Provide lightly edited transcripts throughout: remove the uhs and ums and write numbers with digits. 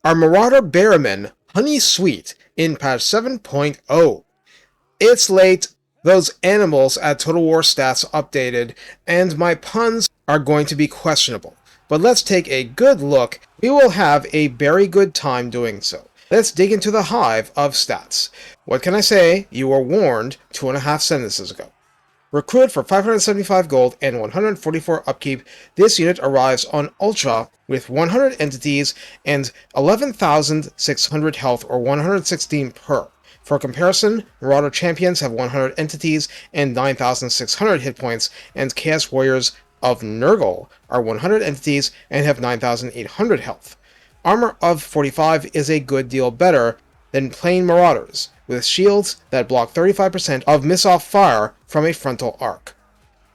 are Marauder Bearmen Honey Sweet in patch 7.0. It's late, those animals at Total War stats updated, and my puns are going to be questionable. But let's take a good look. We will have a very good time doing so. Let's dig into the hive of stats. What can I say? You were warned 2.5 sentences ago. Recruited for 575 gold and 144 upkeep, this unit arrives on Ultra with 100 entities and 11,600 health, or 116 per. For comparison, Marauder Champions have 100 entities and 9,600 hit points, and Chaos Warriors of Nurgle are 100 entities and have 9,800 health. Armor of 45 is a good deal better than plain Marauders, with shields that block 35% of miss-off fire from a frontal arc.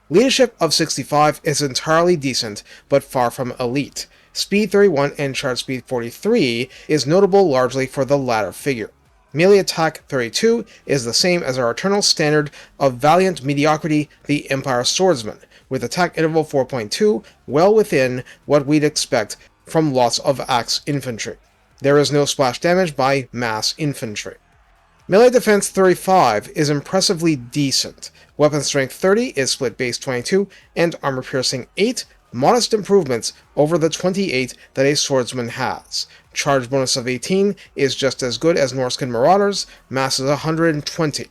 Leadership of 65 is entirely decent, but far from elite. Speed 31 and charge speed 43 is notable largely for the latter figure. Melee attack 32 is the same as our eternal standard of valiant mediocrity, the Empire Swordsman, with attack interval 4.2 well within what we'd expect from lots of axe infantry. There is no splash damage by mass infantry. Melee defense 35 is impressively decent. Weapon strength 30 is split base 22, and armor piercing 8, modest improvements over the 28 that a swordsman has. Charge bonus of 18 is just as good as Norscan Marauders, mass is 120.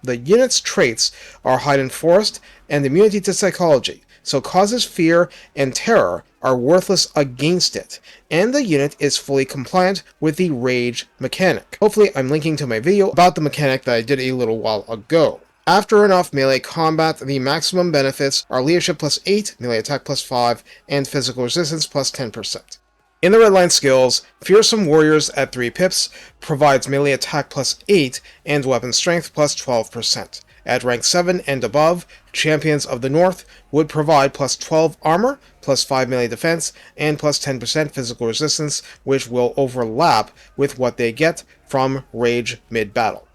The unit's traits are hide in forest and immunity to psychology, so causes fear and terror are worthless against it, and the unit is fully compliant with the rage mechanic. Hopefully I'm linking to my video about the mechanic that I did a little while ago. After enough melee combat, the maximum benefits are leadership plus 8, melee attack plus 5, and physical resistance plus 10%. In the redline skills, Fearsome Warriors at 3 pips provides melee attack plus 8 and weapon strength plus 12%. At rank 7 and above, Champions of the North would provide plus 12 armor, plus 5 melee defense, and plus 10% physical resistance, which will overlap with what they get from Rage mid-battle.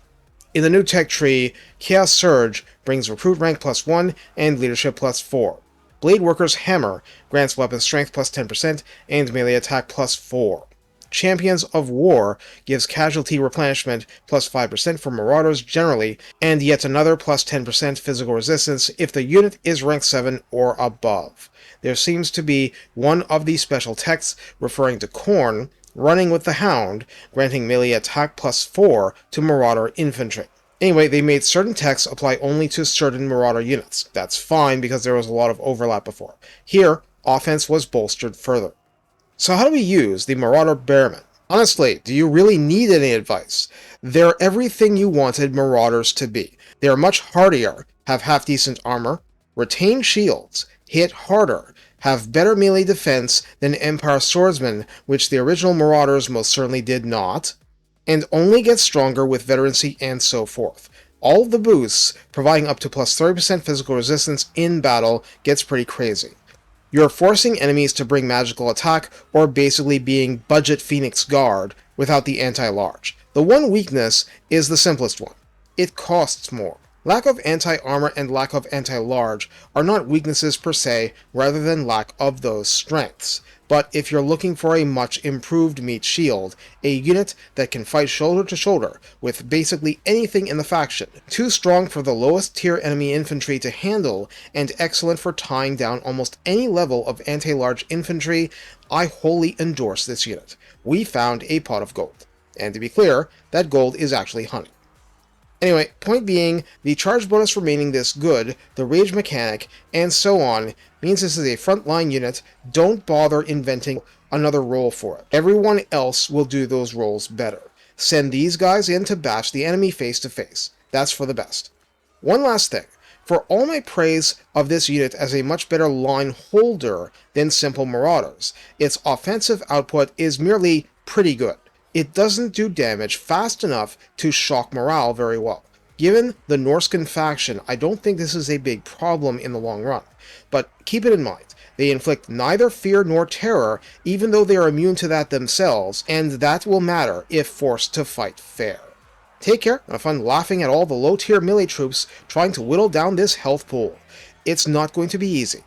In the new tech tree, Chaos Surge brings recruit rank plus 1 and leadership plus 4. Blade Worker's Hammer grants weapon strength plus 10% and melee attack plus 4. Champions of War gives casualty replenishment plus 5% for Marauders generally, and yet another plus 10% physical resistance if the unit is rank 7 or above. There seems to be one of these special texts referring to Khorne running with the Hound, granting melee attack plus 4 to Marauder infantry. Anyway, they made certain texts apply only to certain Marauder units. That's fine because there was a lot of overlap before. Here, offense was bolstered further. So how do we use the Marauder Bearmen? Honestly, do you really need any advice? They're everything you wanted Marauders to be. They are much hardier, have half-decent armor, retain shields, hit harder, have better melee defense than Empire Swordsmen, which the original Marauders most certainly did not, and only get stronger with veterancy and so forth. All of the boosts, providing up to plus 30% physical resistance in battle, gets pretty crazy. You're forcing enemies to bring magical attack, or basically being budget Phoenix Guard without the anti-large. The one weakness is the simplest one. It costs more. Lack of anti-armor and lack of anti-large are not weaknesses per se, rather than lack of those strengths. But if you're looking for a much improved meat shield, a unit that can fight shoulder to shoulder with basically anything in the faction, too strong for the lowest tier enemy infantry to handle, and excellent for tying down almost any level of anti-large infantry, I wholly endorse this unit. We found a pot of gold. And to be clear, that gold is actually honey. Anyway, point being, the charge bonus remaining this good, the rage mechanic, and so on, means this is a frontline unit. Don't bother inventing another role for it. Everyone else will do those roles better. Send these guys in to bash the enemy face to face. That's for the best. One last thing. For all my praise of this unit as a much better line holder than simple Marauders, its offensive output is merely pretty good. It doesn't do damage fast enough to shock morale very well. Given the Norscan faction, I don't think this is a big problem in the long run. But keep it in mind, they inflict neither fear nor terror, even though they are immune to that themselves, and that will matter if forced to fight fair. Take care, have fun laughing at all the low-tier melee troops trying to whittle down this health pool. It's not going to be easy.